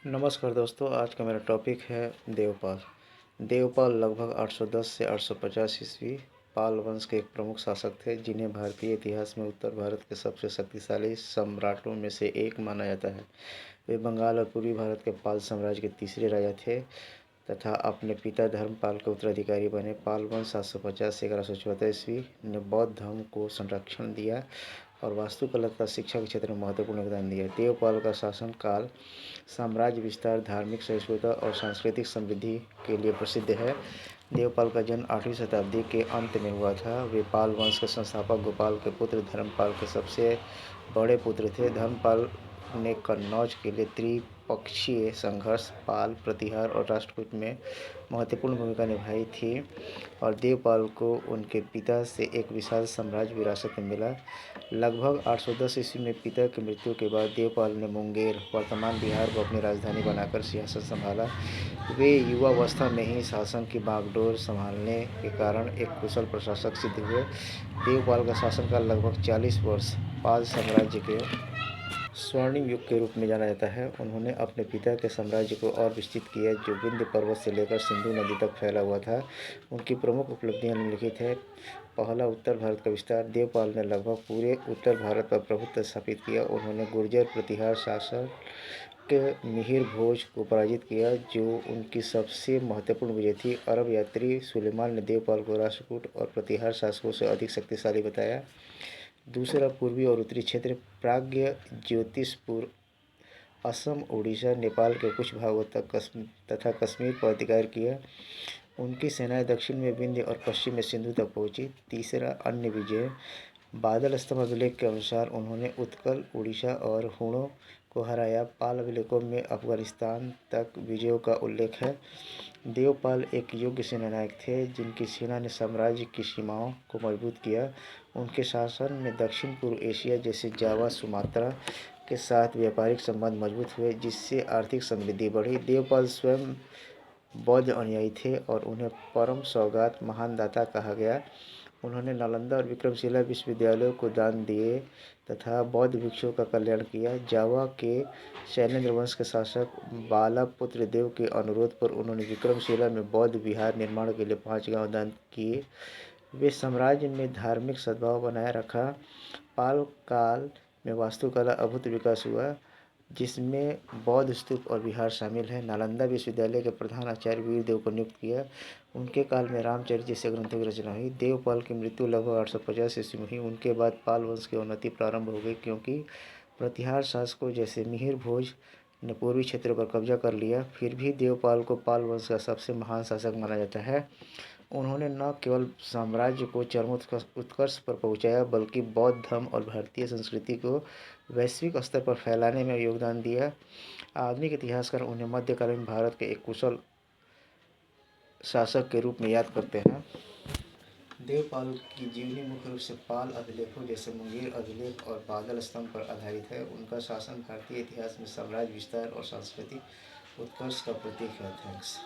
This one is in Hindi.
नमस्कार दोस्तों, आज का मेरा टॉपिक है देवपाल। देवपाल लगभग 810 से 850 ईस्वी पाल वंश के एक प्रमुख शासक थे, जिन्हें भारतीय इतिहास में उत्तर भारत के सबसे शक्तिशाली सम्राटों में से एक माना जाता है। वे बंगाल और पूर्वी भारत के पाल साम्राज्य के तीसरे राजा थे तथा अपने पिता धर्मपाल के उत्तराधिकारी बने। पाल वंश 750 से 1174 ईस्वी ने बौद्ध धर्म को संरक्षण दिया और वास्तुकला तथा शिक्षा के क्षेत्र में महत्वपूर्ण योगदान दिया। देवपाल का शासनकाल साम्राज्य विस्तार, धार्मिक सहिष्णुता और सांस्कृतिक समृद्धि के लिए प्रसिद्ध है। देवपाल का जन्म 8वीं शताब्दी के अंत में हुआ था। वे पाल वंश के संस्थापक गोपाल के पुत्र धर्मपाल के सबसे बड़े पुत्र थे। धर्मपाल ने कन्नौज के लिए त्रिपक्षीय संघर्ष, पाल, प्रतिहार और राष्ट्रकूट में महत्वपूर्ण भूमिका निभाई थी और देवपाल को उनके पिता से एक विशाल साम्राज्य विरासत में मिला। लगभग 810 ईस्वी में पिता की मृत्यु के बाद देवपाल ने मुंगेर, वर्तमान बिहार को अपनी राजधानी बनाकर सिंहासन संभाला। वे युवावस्था में ही शासन की बागडोर संभालने के कारण एक कुशल प्रशासक सिद्ध हुए। देवपाल का शासनकाल लगभग 40 वर्ष पाल साम्राज्य के स्वर्णिम युग के रूप में जाना जाता है। उन्होंने अपने पिता के साम्राज्य को और विस्तृत किया, जो विंध्य पर्वत से लेकर सिंधु नदी तक फैला हुआ था। उनकी प्रमुख उपलब्धियां निम्नलिखित हैं। पहला, उत्तर भारत का विस्तार। देवपाल ने लगभग पूरे उत्तर भारत पर प्रभुत्व स्थापित किया। उन्होंने गुर्जर प्रतिहार शासक मिहिर भोज को पराजित किया, जो उनकी सबसे महत्वपूर्ण विजय थी। अरब यात्री सुलेमान ने देवपाल को राष्ट्रकूट और प्रतिहार शासकों से अधिक शक्तिशाली बताया। दूसरा, पूर्वी और उत्तरी क्षेत्र। प्राग्ञ ज्योतिषपुर, असम, उड़ीसा, नेपाल के कुछ भागों तक तथा कश्मीर पर अधिकार किया। उनकी सेनाएं दक्षिण में विंध्य और पश्चिम में सिंधु तक पहुंची। तीसरा, अन्य विजय। बादल स्तंभ अभिलेख के अनुसार उन्होंने उत्कल, उड़ीसा और हूणों को हराया। पाल अभिलेखों में अफगानिस्तान तक विजयों का उल्लेख है। देवपाल एक योग्य सेनानायक थे, जिनकी सेना ने साम्राज्य की सीमाओं को मजबूत किया। उनके शासन में दक्षिण पूर्व एशिया जैसे जावा, सुमात्रा के साथ व्यापारिक संबंध मजबूत हुए, जिससे आर्थिक समृद्धि बढ़ी। देवपाल स्वयं बौद्ध अनुयायी थे और उन्हें परम सौगात महान दाता कहा गया। उन्होंने नालंदा और विक्रमशिला विश्वविद्यालयों को दान दिए तथा बौद्ध भिक्षुओं का कल्याण किया। जावा के शैलेंद्र वंश के शासक बालापुत्र देव के अनुरोध पर उन्होंने विक्रमशिला में बौद्ध विहार निर्माण के लिए 5 गांव दान किए। वे साम्राज्य में धार्मिक सद्भाव बनाए रखा। पाल काल में वास्तुकला अद्भुत विकास हुआ, जिसमें बौद्ध स्तूप और विहार शामिल हैं। नालंदा विश्वविद्यालय के प्रधान आचार्य वीरदेव को नियुक्त किया। उनके काल में रामचरित जैसे ग्रंथों की रचना हुई। देवपाल की मृत्यु लगभग 850 ईस्वी में हुई। उनके बाद पाल वंश की उन्नति प्रारंभ हो गई, क्योंकि प्रतिहार शासकों जैसे मिहिर भोज ने पूर्वी क्षेत्रों पर कब्जा कर लिया। फिर भी देवपाल को पाल वंश का सबसे महान शासक माना जाता है। उन्होंने न केवल साम्राज्य को चरमोत्कर्ष पर पहुंचाया, बल्कि बौद्ध धर्म और भारतीय संस्कृति को वैश्विक स्तर पर फैलाने में योगदान दिया। आधुनिक इतिहासकार उन्हें मध्यकालीन भारत के एक कुशल शासक के रूप में याद करते हैं। देवपाल की जीवनी मुख्य रूप से पाल अभिलेखों जैसे मुंगेर अभिलेख और बादल स्तंभ पर आधारित है। उनका शासन भारतीय इतिहास में साम्राज्य विस्तार और सांस्कृतिक उत्कर्ष का प्रतीक है। थैंक्स।